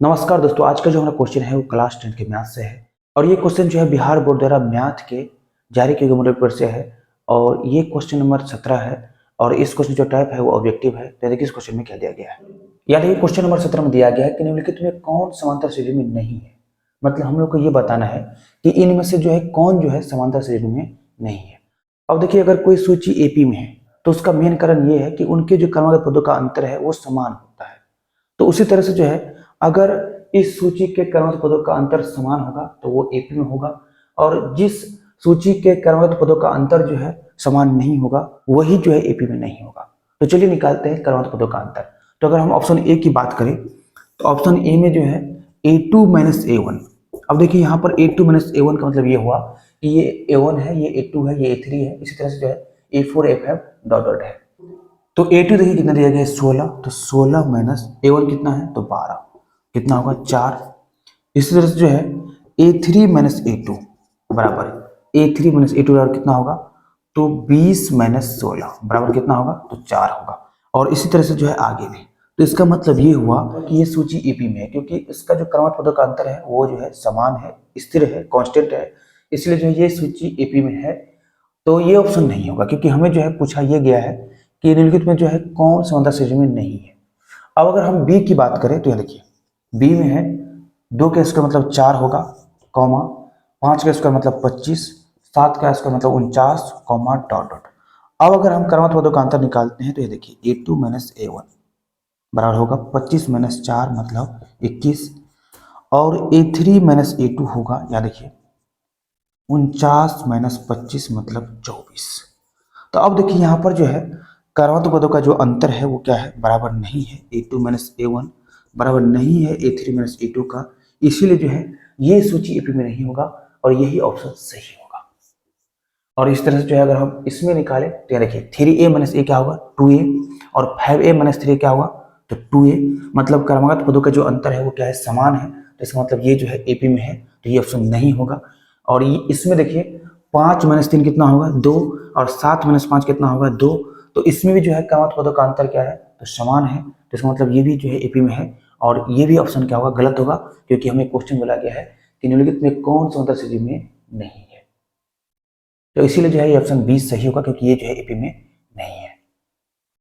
नमस्कार दोस्तों, आज का जो हमारा क्वेश्चन है वो क्लास 10 के मैथ से है। और ये क्वेश्चन जो है बिहार बोर्ड द्वारा मैथ के जारी किए गए मॉडल पेपर से है। और ये क्वेश्चन नंबर 17 है। और इस क्वेश्चन जो टाइप है वो ऑब्जेक्टिव है। तो देखिए इस क्वेश्चन में क्या दिया गया है। यानी क्वेश्चन नंबर 17 में दिया गया है कि निम्नलिखित में कौन समांतर श्रेणी में नहीं है। मतलब हम लोग को ये बताना है कि इनमें से जो है कौन जो है समांतर श्रेणी में नहीं है। अब देखिए, अगर कोई सूची एपी में है तो उसका मेन कारण ये है कि उनके जो क्रमागत पदों का अंतर है वो समान होता है। तो उसी तरह से जो है, अगर इस सूची के क्रमबद्ध पदों का अंतर समान होगा तो वो एपी में होगा। और जिस सूची के क्रमबद्ध पदों का अंतर जो है समान नहीं होगा वही जो है एपी में नहीं होगा। तो चलिए निकालते हैं क्रमबद्ध पदों का अंतर। तो अगर हम ऑप्शन ए की बात करें तो ऑप्शन ए में जो है A2 माइनस A1। अब देखिए यहाँ पर A2 माइनस A1 का मतलब ये हुआ कि ये A1 है, ये A2 है, ये A3 है। इसी तरह से जो है A4 A5 डॉट डॉट है। तो A2 देखिए कितना दिया गया है 16। तो 16 माइनस A1 कितना है तो 12, कितना होगा 4। इसी तरह से जो है A3 माइनस A2 बराबर A3 माइनस A2 बराबर कितना होगा तो 20 माइनस 16 बराबर कितना होगा तो 4 होगा। और इसी तरह से जो है आगे भी। तो इसका मतलब ये हुआ कि ये सूची एपी में है क्योंकि इसका जो क्रमबद्ध पदों का अंतर है वो जो है समान है, स्थिर है, कांस्टेंट है। इसलिए जो है ये सूची एपी में है। तो ये ऑप्शन नहीं होगा क्योंकि हमें जो है पूछा ये गया है कि निम्नलिखित में जो है कौन समांतर श्रेणी में नहीं है। अब अगर हम बी की बात करें तो ये देखिए बी में है 2 का स्क्वायर मतलब 4 होगा, कॉमा 5 का स्क्वायर मतलब 25, 7 का स्क्वायर मतलब 49, कॉमा डॉट डॉट। अब अगर हम क्रमबद्ध पदों का अंतर निकालते हैं तो ये देखिए A2 माइनस A1 बराबर होगा 25 माइनस 4 मतलब 21। और A3 माइनस A2 होगा, या देखिए 49 माइनस 25 मतलब 24। तो अब देखिए यहाँ पर जो है क्रमबद्ध पदों का जो अंतर है वो क्या है, बराबर नहीं है। A2 माइनस A1 बराबर नहीं है A3 माइनस A2 का। इसीलिए जो है ये सूची एपी में नहीं होगा और यही ऑप्शन सही होगा। और इस तरह से जो है अगर हम इसमें निकालें तो यहाँ देखिए 3A माइनस ए क्या होगा 2A, और 5A माइनस 3 क्या होगा तो 2A। मतलब क्रमागत पदों का जो अंतर है वो क्या है, समान है। तो इसका मतलब ये जो है एपी में है, तो ये ऑप्शन नहीं होगा। और ये इसमें देखिए 5 माइनस 3 कितना होगा 2, और 7 माइनस 5 कितना होगा 2। तो इसमें भी जो है क्रमागत पदों का अंतर क्या है तो समान है। तो इसका मतलब ये भी जो है एपी में है। और ये भी ऑप्शन क्या होगा, गलत होगा, क्योंकि हमें क्वेश्चन बोला गया है कि निम्नलिखित में कौन समांतर श्रेणी में नहीं है। तो इसीलिए जो है ये ऑप्शन 20 सही होगा क्योंकि ये जो है एपी में नहीं है।